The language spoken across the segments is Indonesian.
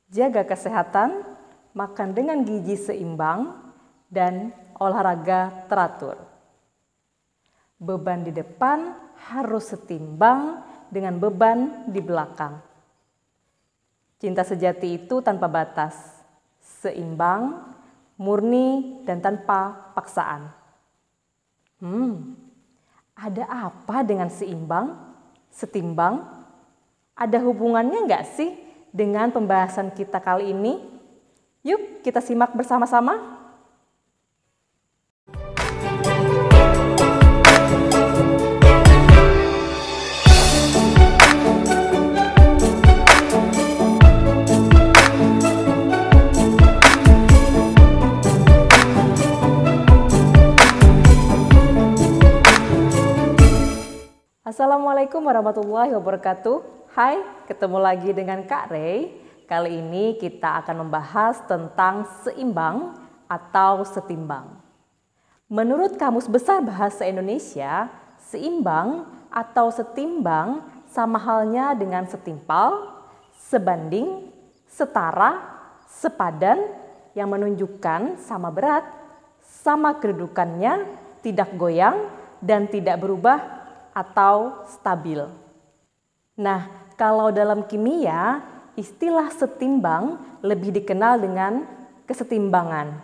Jaga kesehatan, makan dengan gizi seimbang, dan olahraga teratur. Beban di depan harus setimbang dengan beban di belakang. Cinta sejati itu tanpa batas, seimbang, murni, dan tanpa paksaan. Ada apa dengan seimbang, setimbang? Ada hubungannya nggak sih dengan pembahasan kita kali ini? Yuk kita simak bersama-sama. Assalamualaikum warahmatullahi wabarakatuh. Hai, ketemu lagi dengan Kak Rey. Kali ini kita akan membahas tentang seimbang atau setimbang. Menurut Kamus Besar Bahasa Indonesia, seimbang atau setimbang sama halnya dengan setimpal, sebanding, setara, sepadan yang menunjukkan sama berat, sama kedudukannya, tidak goyang, dan tidak berubah atau stabil. Nah, kalau dalam kimia, istilah setimbang lebih dikenal dengan kesetimbangan.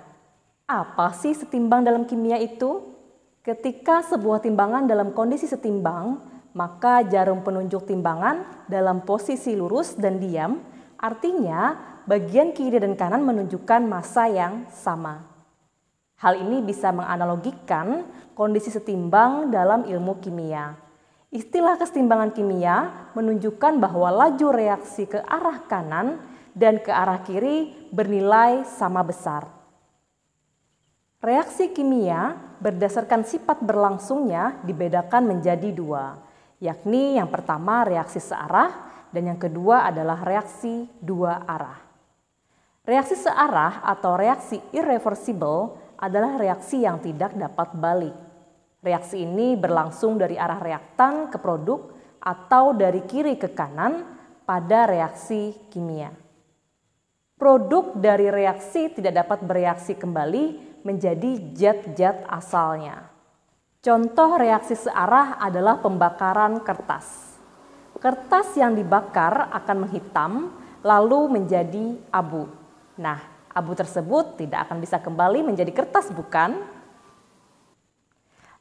Apa sih setimbang dalam kimia itu? Ketika sebuah timbangan dalam kondisi setimbang, maka jarum penunjuk timbangan dalam posisi lurus dan diam, artinya bagian kiri dan kanan menunjukkan massa yang sama. Hal ini bisa menganalogikan kondisi setimbang dalam ilmu kimia. Istilah kesetimbangan kimia menunjukkan bahwa laju reaksi ke arah kanan dan ke arah kiri bernilai sama besar. Reaksi kimia berdasarkan sifat berlangsungnya dibedakan menjadi dua, yakni yang pertama reaksi searah dan yang kedua adalah reaksi dua arah. Reaksi searah atau reaksi irreversible adalah reaksi yang tidak dapat balik. Reaksi ini berlangsung dari arah reaktan ke produk atau dari kiri ke kanan pada reaksi kimia. Produk dari reaksi tidak dapat bereaksi kembali menjadi zat-zat asalnya. Contoh reaksi searah adalah pembakaran kertas. Kertas yang dibakar akan menghitam lalu menjadi abu. Nah, abu tersebut tidak akan bisa kembali menjadi kertas, bukan?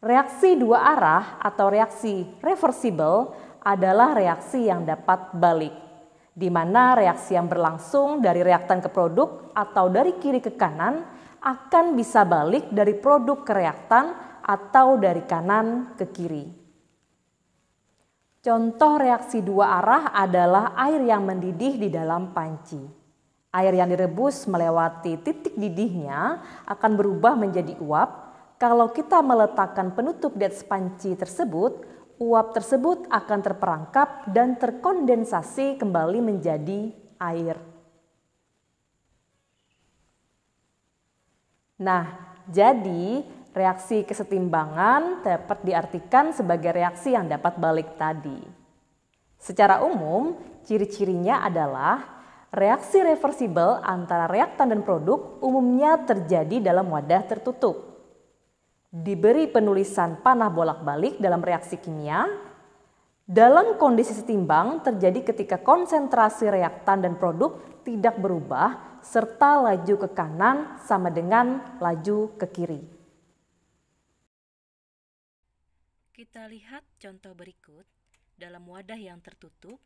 Reaksi dua arah atau reaksi reversible adalah reaksi yang dapat balik, di mana reaksi yang berlangsung dari reaktan ke produk atau dari kiri ke kanan akan bisa balik dari produk ke reaktan atau dari kanan ke kiri. Contoh reaksi dua arah adalah air yang mendidih di dalam panci. Air yang direbus melewati titik didihnya akan berubah menjadi uap. Kalau kita meletakkan penutup di atas panci tersebut, uap tersebut akan terperangkap dan terkondensasi kembali menjadi air. Nah, jadi reaksi kesetimbangan dapat diartikan sebagai reaksi yang dapat balik tadi. Secara umum, ciri-cirinya adalah reaksi reversibel antara reaktan dan produk umumnya terjadi dalam wadah tertutup. Diberi penulisan panah bolak-balik dalam reaksi kimia. Dalam kondisi setimbang terjadi ketika konsentrasi reaktan dan produk tidak berubah serta laju ke kanan sama dengan laju ke kiri. Kita lihat contoh berikut dalam wadah yang tertutup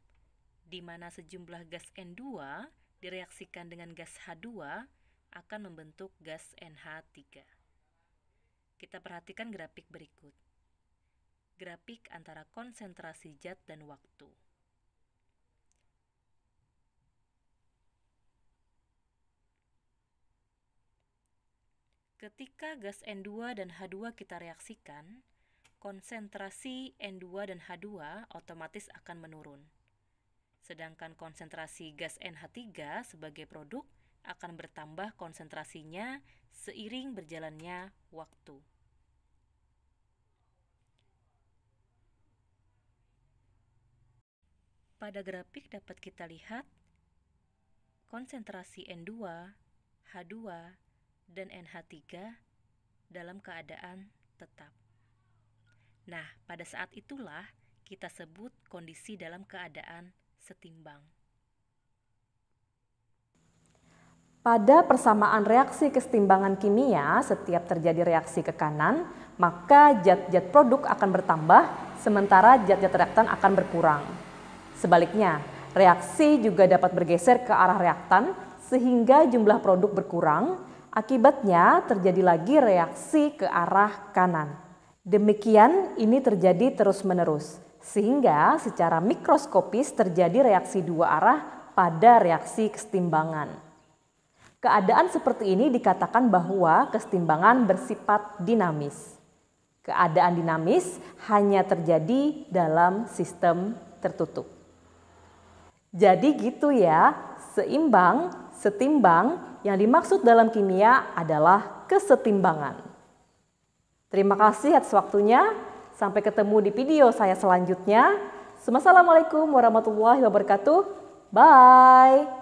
di mana sejumlah gas N2 direaksikan dengan gas H2 akan membentuk gas NH3. Kita perhatikan grafik berikut. Grafik antara konsentrasi zat dan waktu. Ketika gas N2 dan H2 kita reaksikan, konsentrasi N2 dan H2 otomatis akan menurun. Sedangkan konsentrasi gas NH3 sebagai produk akan bertambah konsentrasinya seiring berjalannya waktu. Pada grafik dapat kita lihat konsentrasi N2, H2, dan NH3 dalam keadaan tetap. Nah, pada saat itulah kita sebut kondisi dalam keadaan setimbang. Pada persamaan reaksi kesetimbangan kimia, setiap terjadi reaksi ke kanan, maka zat-zat produk akan bertambah, sementara zat-zat reaktan akan berkurang. Sebaliknya, reaksi juga dapat bergeser ke arah reaktan, sehingga jumlah produk berkurang, akibatnya terjadi lagi reaksi ke arah kanan. Demikian ini terjadi terus-menerus, sehingga secara mikroskopis terjadi reaksi dua arah pada reaksi kesetimbangan. Keadaan seperti ini dikatakan bahwa kesetimbangan bersifat dinamis. Keadaan dinamis hanya terjadi dalam sistem tertutup. Jadi gitu ya, seimbang, setimbang yang dimaksud dalam kimia adalah kesetimbangan. Terima kasih atas waktunya. Sampai ketemu di video saya selanjutnya. Wassalamualaikum warahmatullahi wabarakatuh. Bye.